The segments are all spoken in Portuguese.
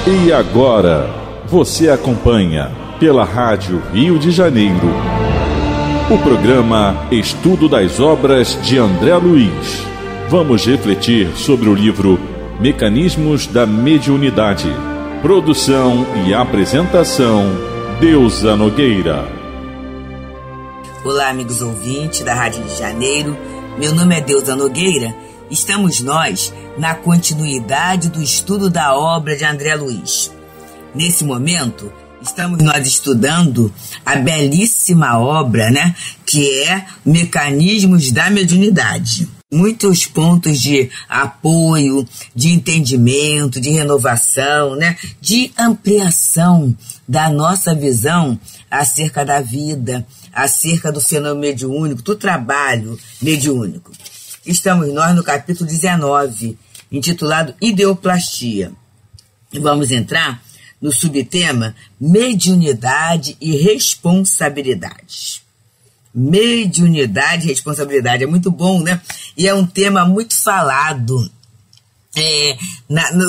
E agora, você acompanha pela Rádio Rio de Janeiro o programa Estudo das Obras de André Luiz. Vamos refletir sobre o livro Mecanismos da Mediunidade. Produção e apresentação, Deusa Nogueira. Olá, amigos ouvintes da Rádio Rio de Janeiro. Meu nome é Deusa Nogueira. Estamos nós na continuidade do estudo da obra de André Luiz. Nesse momento, estamos nós estudando a belíssima obra, que é Mecanismos da Mediunidade. Muitos pontos de apoio, de entendimento, de renovação, de ampliação da nossa visão acerca da vida, acerca do fenômeno mediúnico, do trabalho mediúnico. Estamos nós no capítulo 19, intitulado Ideoplastia. E vamos entrar no subtema Mediunidade e Responsabilidade. Mediunidade e responsabilidade. É muito bom, E é um tema muito falado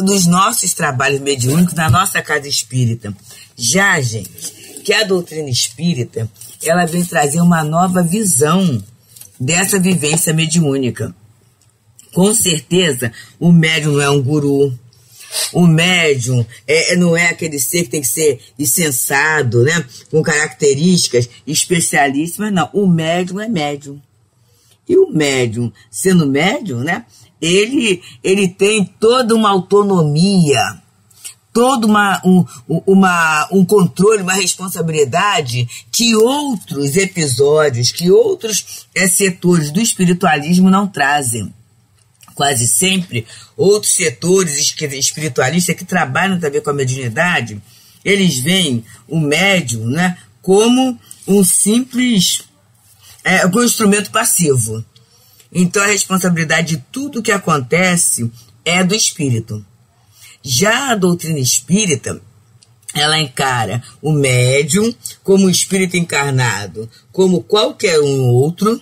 nos nossos trabalhos mediúnicos, na nossa casa espírita. Já, gente, que a doutrina espírita, ela vem trazer uma nova visão dessa vivência mediúnica. Com certeza, o médium não é um guru. O médium não é aquele ser que tem que ser insensado, com características especialíssimas, não. O médium é médium. E o médium, sendo médium, ele tem toda uma autonomia, todo um controle, uma responsabilidade que outros episódios, que outros setores do espiritualismo não trazem. Quase sempre, outros setores espiritualistas que trabalham também com a mediunidade, eles veem o médium como um simples um instrumento passivo. Então, a responsabilidade de tudo que acontece é do espírito. Já a doutrina espírita, ela encara o médium como um espírito encarnado, como qualquer um outro,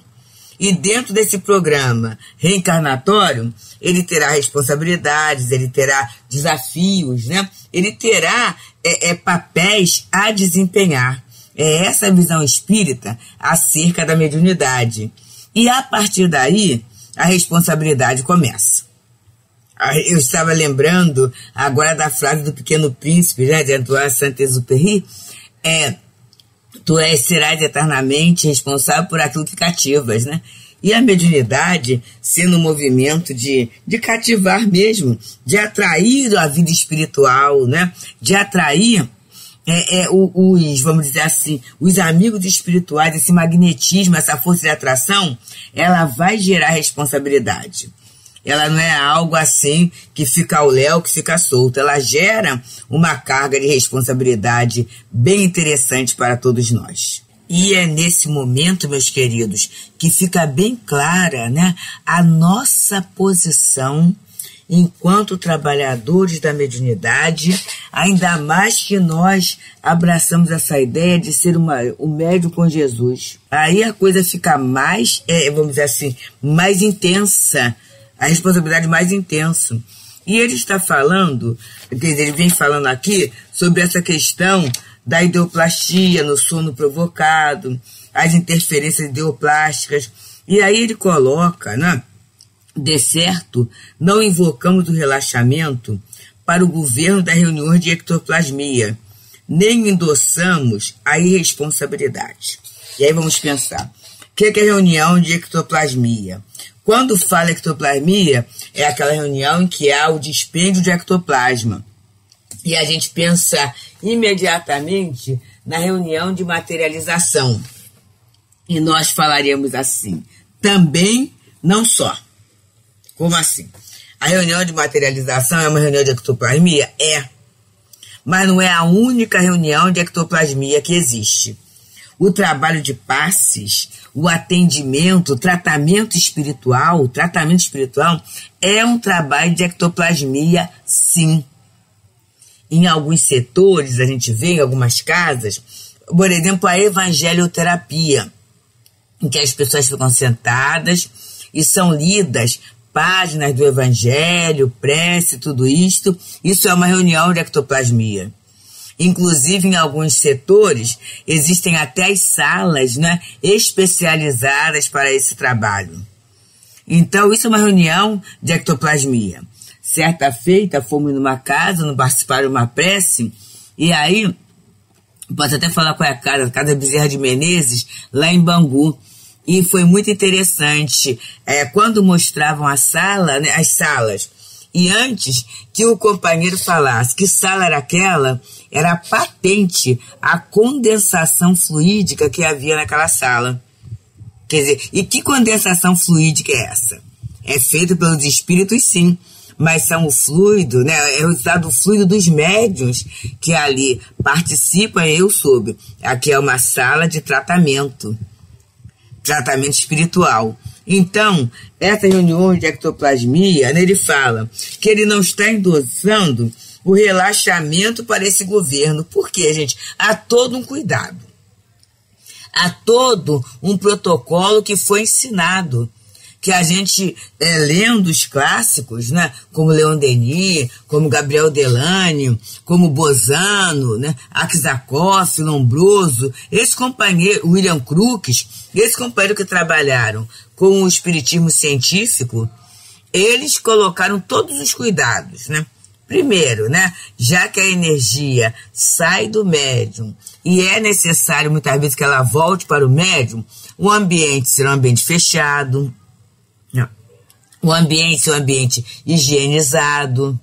e dentro desse programa reencarnatório, ele terá responsabilidades, ele terá desafios, Ele terá papéis a desempenhar. É essa a visão espírita acerca da mediunidade. E a partir daí, a responsabilidade começa. Eu estava lembrando agora da frase do Pequeno Príncipe, de Antoine Saint-Exupéry, tu serás eternamente responsável por aquilo que cativas, E a mediunidade sendo um movimento de cativar mesmo, de atrair a vida espiritual, De atrair vamos dizer assim, os amigos espirituais, esse magnetismo, essa força de atração, ela vai gerar responsabilidade. Ela não é algo assim que fica ao léu, que fica solto. Ela gera uma carga de responsabilidade bem interessante para todos nós. E é nesse momento, meus queridos, que fica bem clara, a nossa posição enquanto trabalhadores da mediunidade, ainda mais que nós abraçamos essa ideia de ser o médium com Jesus. Aí a coisa fica mais, vamos dizer assim, mais intensa, a responsabilidade mais intensa. E ele está falando, ele vem falando aqui sobre essa questão da ideoplastia no sono provocado, as interferências ideoplásticas. E aí ele coloca, de certo, não invocamos o relaxamento para o governo das reuniões de ectoplasmia, nem endossamos a irresponsabilidade. E aí vamos pensar, o que é reunião de ectoplasmia? Quando fala ectoplasmia, é aquela reunião em que há o dispêndio de ectoplasma. E a gente pensa imediatamente na reunião de materialização. E nós falaremos assim, também não só. Como assim? A reunião de materialização é uma reunião de ectoplasmia? É. Mas não é a única reunião de ectoplasmia que existe. O trabalho de passes, o atendimento, o tratamento espiritual é um trabalho de ectoplasmia, sim. Em alguns setores, a gente vê em algumas casas, por exemplo, a evangelioterapia, em que as pessoas ficam sentadas e são lidas páginas do Evangelho, prece, tudo isto. Isso é uma reunião de ectoplasmia. Inclusive, em alguns setores, existem até as salas, né, especializadas para esse trabalho. Então, isso é uma reunião de ectoplasmia. Certa feita, fomos numa casa, não participar de uma prece, e aí, posso até falar qual é a casa Bezerra de Menezes, lá em Bangu. E foi muito interessante, quando mostravam a sala, né, as salas, e antes que o companheiro falasse que sala era aquela, era patente a condensação fluídica que havia naquela sala. Quer dizer, e que condensação fluídica é essa? É feita pelos espíritos, sim, mas são o fluido, né? É o resultado do fluido dos médiuns que ali participam, eu soube. Aqui é uma sala de tratamento espiritual. Então, essa reunião de ectoplasmia, né, ele fala que ele não está endossando o relaxamento para esse governo. Por quê, gente? Há todo um cuidado. Há todo um protocolo que foi ensinado, que a gente, lendo os clássicos, né, como Leon Denis, como Gabriel Delany, como Bozano, né, Aksakoff, Lombroso, esse companheiro, William Crookes, esse companheiro que trabalharam com o espiritismo científico, eles colocaram todos os cuidados, né? Primeiro, né, já que a energia sai do médium e é necessário muitas vezes que ela volte para o médium, o ambiente será um ambiente fechado, o ambiente ser um ambiente higienizado,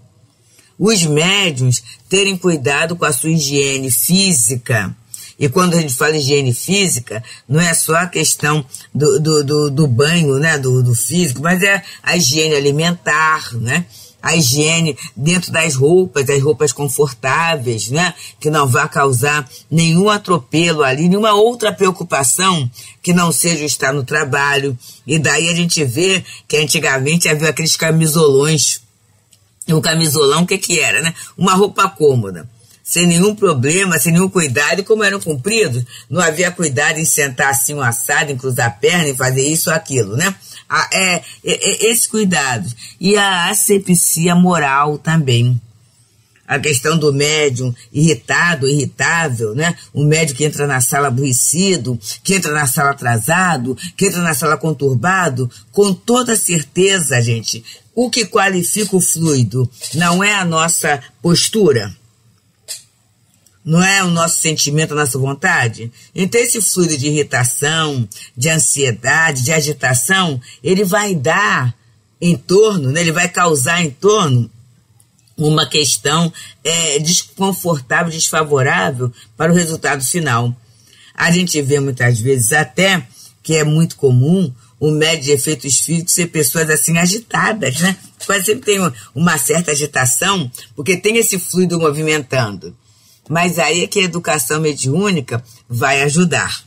os médiuns terem cuidado com a sua higiene física. E quando a gente fala higiene física, não é só a questão do banho, né, do físico, mas é a higiene alimentar, né? A higiene dentro das roupas, as roupas confortáveis, né? Que não vá causar nenhum atropelo ali, nenhuma outra preocupação que não seja estar no trabalho. E daí a gente vê que antigamente havia aqueles camisolões. E o camisolão, o que era, né? Uma roupa cômoda, sem nenhum problema, sem nenhum cuidado. E como eram compridos, não havia cuidado em sentar assim um assado, em cruzar a perna e fazer isso ou aquilo, né? Esse cuidado. E a asepsia moral também. A questão do médium irritado, irritável, né? O médium que entra na sala aborrecido, que entra na sala atrasado, que entra na sala conturbado, com toda certeza, gente, o que qualifica o fluido não é a nossa postura, não é o nosso sentimento, a nossa vontade? Então esse fluido de irritação, de ansiedade, de agitação, ele vai dar em torno, né? Ele vai causar em torno uma questão desconfortável, desfavorável para o resultado final. A gente vê muitas vezes até que é muito comum o médium de efeitos físicos ser pessoas assim agitadas, né? Quase sempre tem uma certa agitação, porque tem esse fluido movimentando. Mas aí é que a educação mediúnica vai ajudar.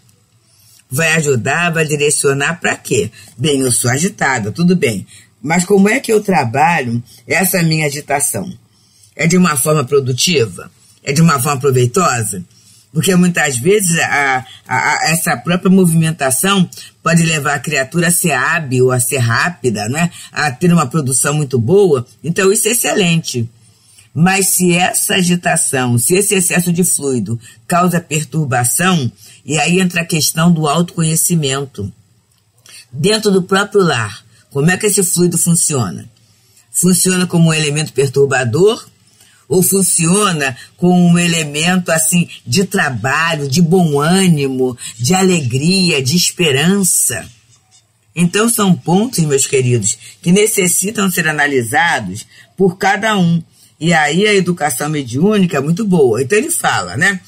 Vai ajudar, vai direcionar para quê? Bem, eu sou agitada, tudo bem. Mas como é que eu trabalho essa minha agitação? É de uma forma produtiva? É de uma forma proveitosa? Porque muitas vezes essa própria movimentação pode levar a criatura a ser hábil, a ser rápida, né? A ter uma produção muito boa. Então isso é excelente. Mas se essa agitação, se esse excesso de fluido causa perturbação, e aí entra a questão do autoconhecimento. Dentro do próprio lar, como é que esse fluido funciona? Funciona como um elemento perturbador ou funciona como um elemento assim de trabalho, de bom ânimo, de alegria, de esperança? Então são pontos, meus queridos, que necessitam ser analisados por cada um. E aí a educação mediúnica é muito boa. Então ele fala, né?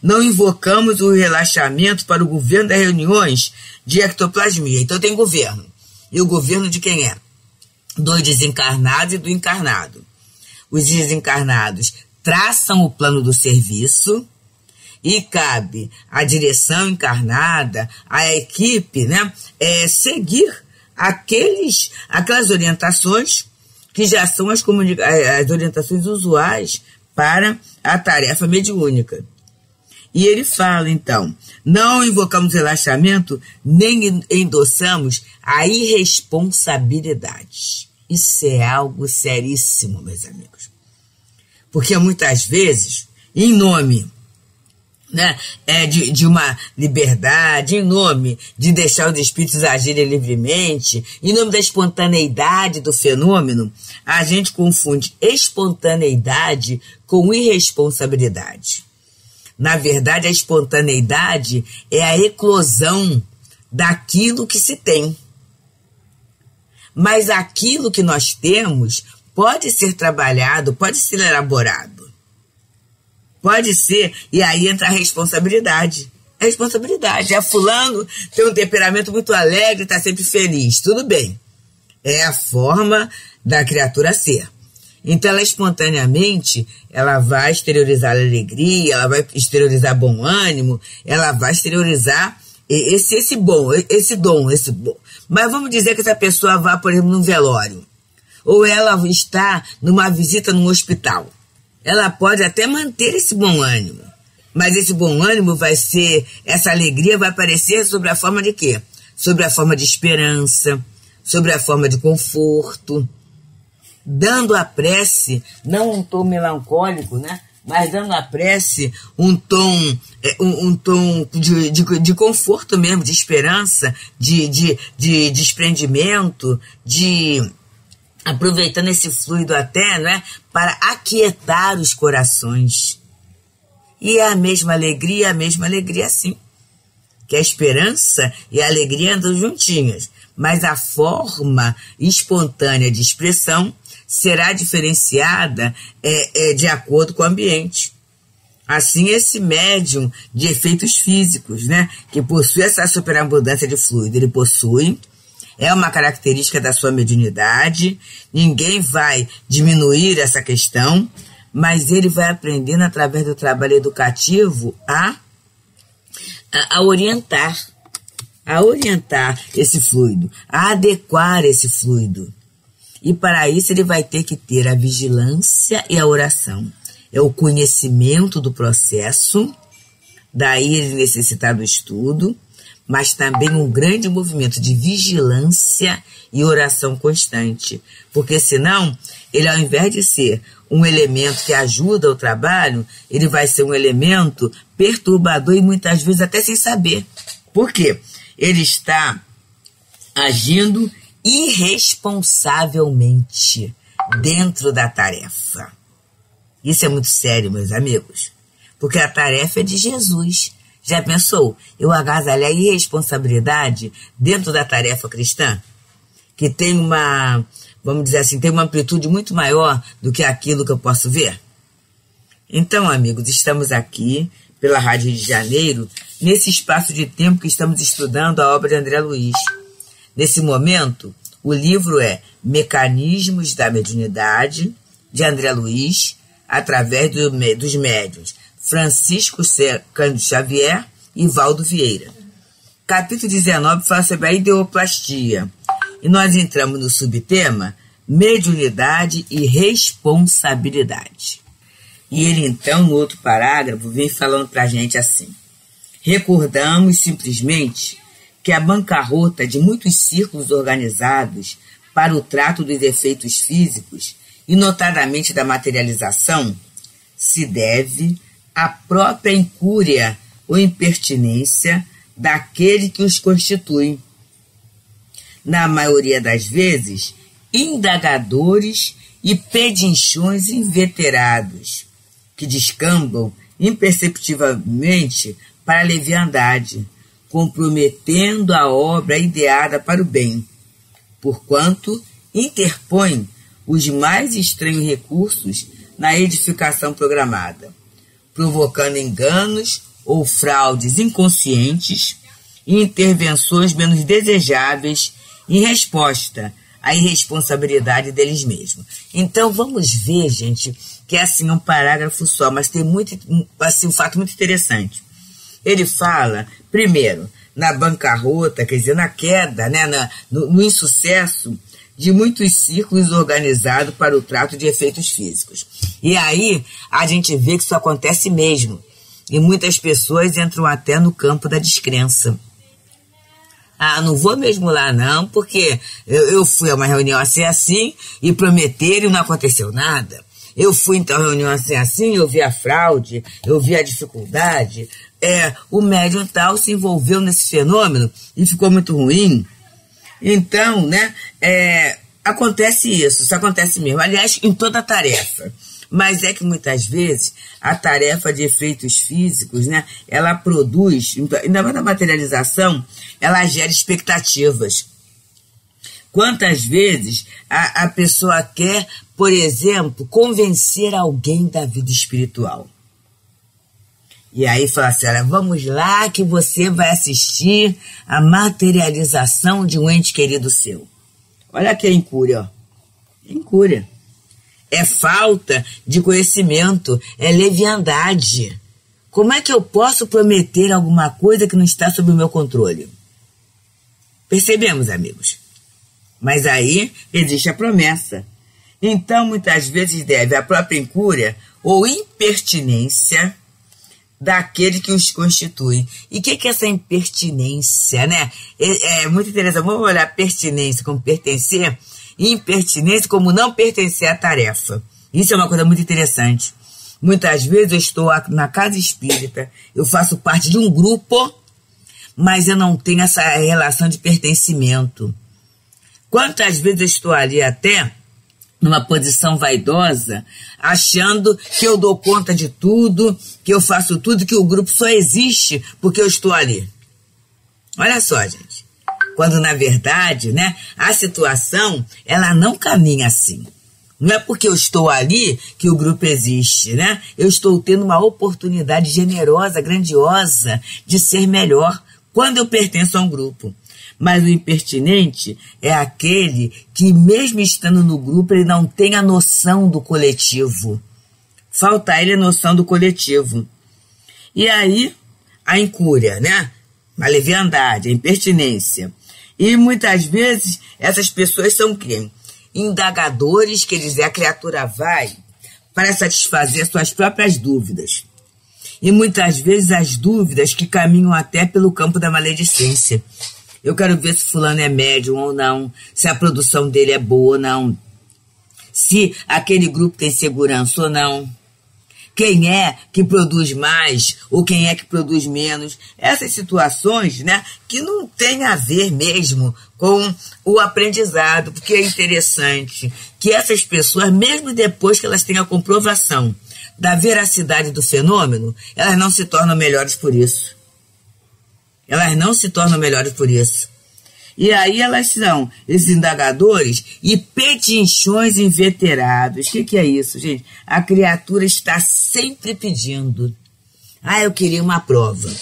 Não invocamos o relaxamento para o governo das reuniões de ectoplasmia. Então tem governo. E o governo de quem é? Do desencarnado e do encarnado. Os desencarnados traçam o plano do serviço e cabe à direção encarnada, à equipe, né? Seguir aquelas orientações que já são as orientações usuais para a tarefa mediúnica. E ele fala, então, não invocamos relaxamento, nem endossamos a irresponsabilidade. Isso é algo seríssimo, meus amigos. Porque muitas vezes, em nome, né, de uma liberdade, em nome de deixar os espíritos agirem livremente, em nome da espontaneidade do fenômeno, a gente confunde espontaneidade com irresponsabilidade. Na verdade, a espontaneidade é a eclosão daquilo que se tem. Mas aquilo que nós temos pode ser trabalhado, pode ser elaborado. Pode ser, e aí entra a responsabilidade. A responsabilidade. Fulano tem um temperamento muito alegre, está sempre feliz. Tudo bem. É a forma da criatura ser. Então, ela espontaneamente, ela vai exteriorizar a alegria, ela vai exteriorizar bom ânimo, ela vai exteriorizar esse dom. Mas vamos dizer que essa pessoa vá, por exemplo, num velório. Ou ela está numa visita num hospital. Ela pode até manter esse bom ânimo. Mas esse bom ânimo vai ser, essa alegria vai aparecer sobre a forma de quê? Sobre a forma de esperança, sobre a forma de conforto. Dando à prece, não um tom melancólico, né? Mas dando à prece um tom de conforto mesmo, de esperança, de desprendimento, aproveitando esse fluido até, não é? Para aquietar os corações. E é a mesma alegria sim. Que a esperança e a alegria andam juntinhas. Mas a forma espontânea de expressão será diferenciada de acordo com o ambiente. Assim, esse médium de efeitos físicos, né, que possui essa superabundância de fluido, ele possui, é uma característica da sua mediunidade, ninguém vai diminuir essa questão, mas ele vai aprendendo através do trabalho educativo a orientar esse fluido, a adequar esse fluido. E para isso ele vai ter que ter a vigilância e a oração. É o conhecimento do processo, daí ele necessitar do estudo, mas também um grande movimento de vigilância e oração constante. Porque senão, ele ao invés de ser um elemento que ajuda o trabalho, ele vai ser um elemento perturbador e muitas vezes até sem saber. Por quê? Ele está agindo irresponsavelmente dentro da tarefa. Isso é muito sério, meus amigos, porque a tarefa é de Jesus. Já pensou? Eu agasalhar a irresponsabilidade dentro da tarefa cristã, que tem uma, vamos dizer assim, tem uma amplitude muito maior do que aquilo que eu posso ver? Então, amigos, estamos aqui pela Rádio Rio de Janeiro, nesse espaço de tempo que estamos estudando a obra de André Luiz. Nesse momento, o livro é Mecanismos da Mediunidade, de André Luiz, através dos médiuns Francisco Cândido Xavier e Valdo Vieira. Capítulo 19 fala sobre a ideoplastia. E nós entramos no subtema Mediunidade e Responsabilidade. E ele, então, no outro parágrafo, vem falando para a gente assim: recordamos simplesmente que a bancarrota de muitos círculos organizados para o trato dos efeitos físicos, e notadamente da materialização, se deve à própria incúria ou impertinência daquele que os constitui. Na maioria das vezes, indagadores e pedinchões inveterados, que descambam imperceptivelmente para a leviandade, comprometendo a obra ideada para o bem, porquanto interpõe os mais estranhos recursos na edificação programada, provocando enganos ou fraudes inconscientes e intervenções menos desejáveis em resposta à irresponsabilidade deles mesmos. Então vamos ver, gente, que é assim um parágrafo só, mas tem muito, assim, um fato muito interessante. Ele fala, primeiro, na bancarrota, quer dizer, na queda, né, no insucesso de muitos círculos organizados para o trato de efeitos físicos. E aí a gente vê que isso acontece mesmo. E muitas pessoas entram até no campo da descrença. Ah, não vou mesmo lá não, porque eu fui a uma reunião assim, e prometeram e não aconteceu nada. Eu fui então a uma reunião assim, eu vi a fraude, eu vi a dificuldade. O médium tal se envolveu nesse fenômeno e ficou muito ruim. Então, né, acontece isso acontece mesmo. Aliás, em toda tarefa. Mas é que muitas vezes a tarefa de efeitos físicos, né, ela produz, ainda mais na materialização, ela gera expectativas. Quantas vezes a pessoa quer, por exemplo, convencer alguém da vida espiritual? E aí fala assim, olha, vamos lá que você vai assistir a materialização de um ente querido seu. Olha aqui a incúria, ó. Incúria. É falta de conhecimento, é leviandade. Como é que eu posso prometer alguma coisa que não está sob o meu controle? Percebemos, amigos? Mas aí existe a promessa. Então, muitas vezes deve a própria incúria ou impertinência daquele que os constitui. E o que é essa impertinência, né? É muito interessante. Vamos olhar pertinência como pertencer, e impertinência como não pertencer à tarefa. Isso é uma coisa muito interessante. Muitas vezes eu estou na casa espírita, eu faço parte de um grupo, mas eu não tenho essa relação de pertencimento. Quantas vezes eu estou ali até numa posição vaidosa, achando que eu dou conta de tudo, que eu faço tudo, que o grupo só existe porque eu estou ali. Olha só, gente. Quando, na verdade, né, a situação, ela não caminha assim. Não é porque eu estou ali que o grupo existe, né? Eu estou tendo uma oportunidade generosa, grandiosa, de ser melhor quando eu pertenço a um grupo. Mas o impertinente é aquele que, mesmo estando no grupo, ele não tem a noção do coletivo. Falta a ele a noção do coletivo. E aí, a incúria, né? A leviandade, a impertinência. E muitas vezes essas pessoas são quem? Indagadores, quer dizer, a criatura vai para satisfazer suas próprias dúvidas. E muitas vezes as dúvidas que caminham até pelo campo da maledicência. Eu quero ver se fulano é médium ou não, se a produção dele é boa ou não, se aquele grupo tem segurança ou não. Quem é que produz mais ou quem é que produz menos. Essas situações, né, que não tem a ver mesmo com o aprendizado, porque é interessante que essas pessoas, mesmo depois que elas têm a comprovação da veracidade do fenômeno, elas não se tornam melhores por isso. Elas não se tornam melhores por isso. E aí elas são, esses indagadores, e pedinchões inveterados. O que é isso, gente? A criatura está sempre pedindo. Ah, eu queria uma prova.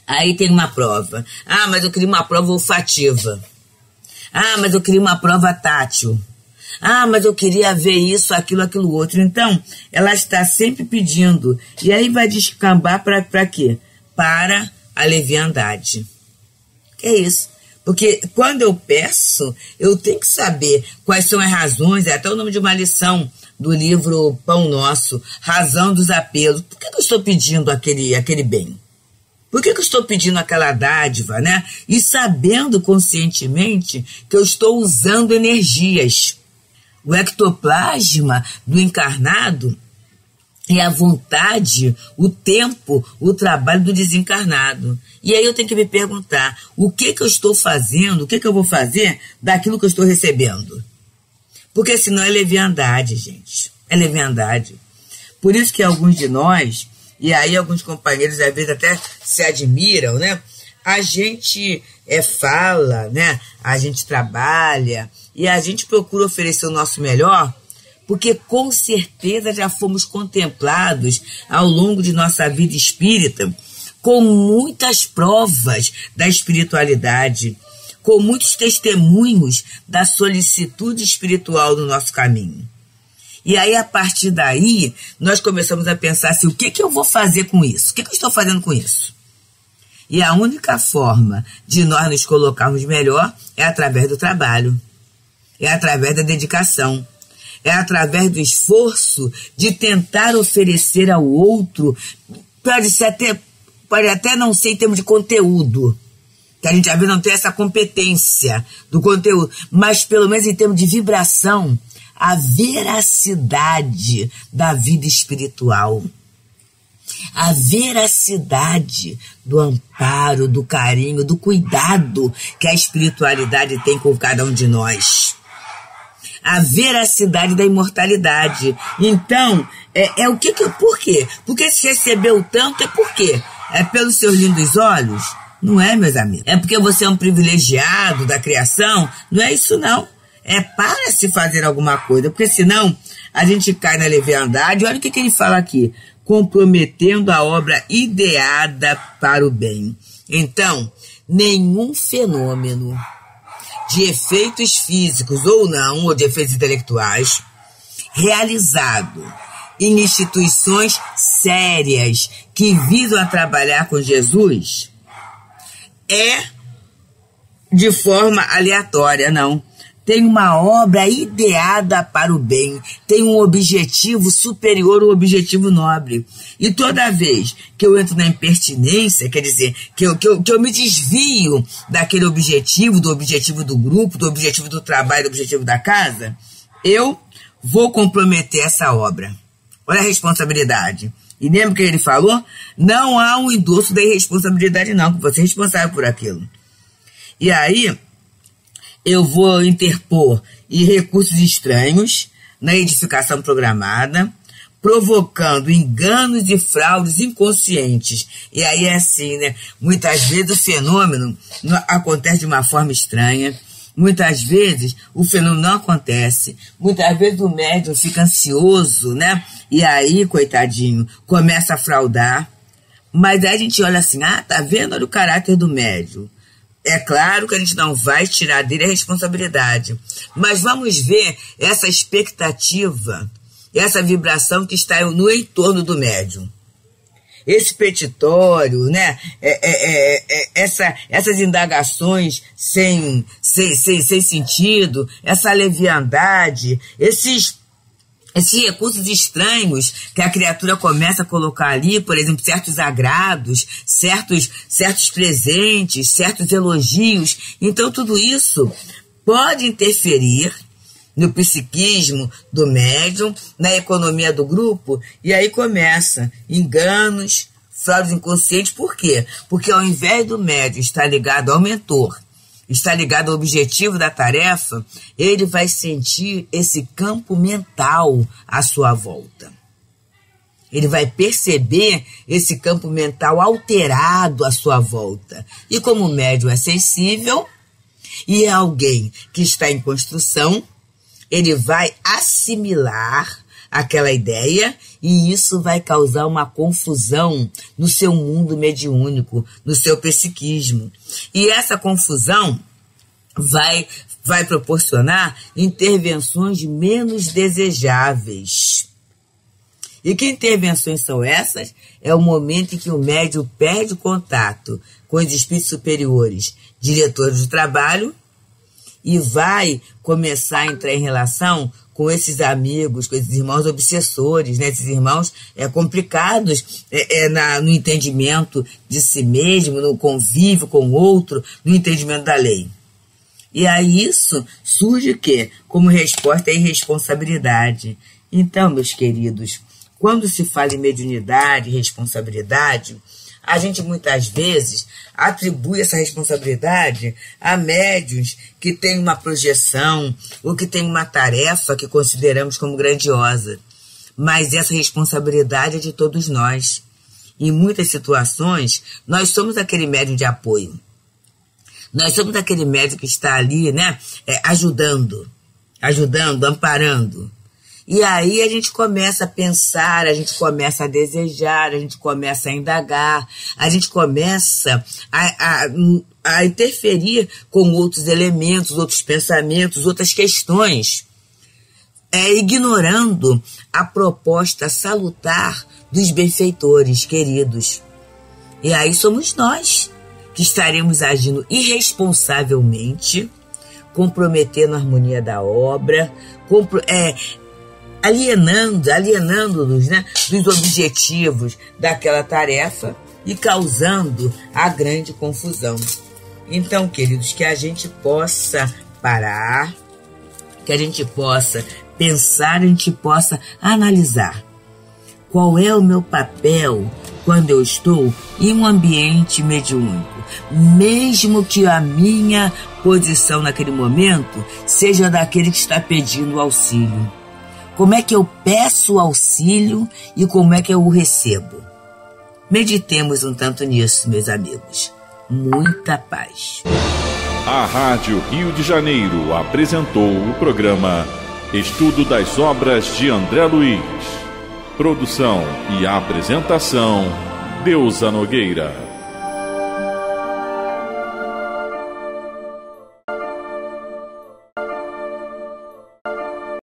Aí tem uma prova. Ah, mas eu queria uma prova olfativa. Ah, mas eu queria uma prova tátil. Ah, mas eu queria ver isso, aquilo outro. Então, ela está sempre pedindo. E aí vai descambar para quê? Para a leviandade. Que é isso? Porque quando eu peço, eu tenho que saber quais são as razões, é até o nome de uma lição do livro Pão Nosso, Razão dos Apelos. Por que eu estou pedindo aquele bem? Por que eu estou pedindo aquela dádiva, né? E sabendo conscientemente que eu estou usando energias. O ectoplasma do encarnado é a vontade, o tempo, o trabalho do desencarnado. E aí eu tenho que me perguntar, o que eu estou fazendo, o que eu vou fazer daquilo que eu estou recebendo? Porque senão é leviandade, gente. É leviandade. Por isso que alguns de nós, e aí alguns companheiros às vezes até se admiram, né? A gente fala, né? A gente trabalha e a gente procura oferecer o nosso melhor, porque com certeza já fomos contemplados ao longo de nossa vida espírita com muitas provas da espiritualidade, com muitos testemunhos da solicitude espiritual no nosso caminho. E aí, a partir daí, nós começamos a pensar assim, o que eu vou fazer com isso? O que eu estou fazendo com isso? E a única forma de nós nos colocarmos melhor é através do trabalho, é através da dedicação, é através do esforço de tentar oferecer ao outro pode até não ser em termos de conteúdo, que a gente às vezes não tem essa competência do conteúdo, mas pelo menos em termos de vibração, a veracidade da vida espiritual, a veracidade do amparo, do carinho, do cuidado que a espiritualidade tem com cada um de nós, a veracidade da imortalidade. Então, por quê? Porque se recebeu tanto, por quê? É pelos seus lindos olhos? Não é, meus amigos. É porque você é um privilegiado da criação? Não é isso, não. É para se fazer alguma coisa, porque senão a gente cai na leviandade. Olha o que ele fala aqui: comprometendo a obra ideada para o bem. Então, nenhum fenômeno de efeitos físicos ou não, ou de efeitos intelectuais, realizado em instituições sérias que visam a trabalhar com Jesus, é de forma aleatória, não. Tem uma obra ideada para o bem, tem um objetivo superior, um objetivo nobre. E toda vez que eu entro na impertinência, quer dizer, que eu me desvio daquele objetivo, do objetivo do grupo, do objetivo do trabalho, do objetivo da casa, eu vou comprometer essa obra. Olha a responsabilidade. E lembra que ele falou? Não há um endosso da irresponsabilidade, não, que você é responsável por aquilo. E aí, eu vou interpor recursos estranhos na edificação programada, provocando enganos e fraudes inconscientes. E aí é assim, né? Muitas vezes o fenômeno acontece de uma forma estranha, muitas vezes o fenômeno não acontece, muitas vezes o médium fica ansioso, né? E aí, coitadinho, começa a fraudar. Mas aí a gente olha assim, tá vendo? Olha o caráter do médium. É claro que a gente não vai tirar dele a responsabilidade, mas vamos ver essa expectativa, essa vibração que está no entorno do médium. Esse petitório, né? Essas indagações sem sentido, essa leviandade, esses recursos estranhos que a criatura começa a colocar ali, por exemplo, certos agrados, certos presentes, certos elogios. Então, tudo isso pode interferir no psiquismo do médium, na economia do grupo, e aí começa enganos, fraudes inconscientes. Por quê? Porque ao invés do médium estar ligado ao mentor, está ligado ao objetivo da tarefa, ele vai sentir esse campo mental à sua volta. Ele vai perceber esse campo mental alterado à sua volta. E como o médium é sensível e é alguém que está em construção, ele vai assimilar aquela ideia e isso vai causar uma confusão no seu mundo mediúnico, no seu psiquismo. E essa confusão vai proporcionar intervenções menos desejáveis. E que intervenções são essas? É o momento em que o médium perde o contato com os espíritos superiores, diretores do trabalho, e vai começar a entrar em relação com esses amigos, com esses irmãos obsessores, né? Esses irmãos complicados no entendimento de si mesmo, no convívio com o outro, no entendimento da lei. E aí isso surge o quê? Como resposta à irresponsabilidade. Então, meus queridos, quando se fala em mediunidade e responsabilidade, a gente muitas vezes atribui essa responsabilidade a médiuns que têm uma projeção ou que têm uma tarefa que consideramos como grandiosa. Mas essa responsabilidade é de todos nós. Em muitas situações, nós somos aquele médium de apoio. Nós somos aquele médium que está ali, né, ajudando, amparando. E aí a gente começa a pensar, a gente começa a desejar, a gente começa a indagar, a gente começa a interferir com outros elementos, outros pensamentos, outras questões, ignorando a proposta salutar dos benfeitores queridos. E aí somos nós que estaremos agindo irresponsavelmente, comprometendo a harmonia da obra, alienando-nos, né, dos objetivos daquela tarefa e causando a grande confusão. Então, queridos, que a gente possa parar, que a gente possa pensar, a gente possa analisar qual é o meu papel quando eu estou em um ambiente mediúnico, mesmo que a minha posição naquele momento seja daquele que está pedindo auxílio. Como é que eu peço auxílio e como é que eu o recebo? Meditemos um tanto nisso, meus amigos. Muita paz. A Rádio Rio de Janeiro apresentou o programa Estudo das Obras de André Luiz. Produção e apresentação, Deusa Nogueira.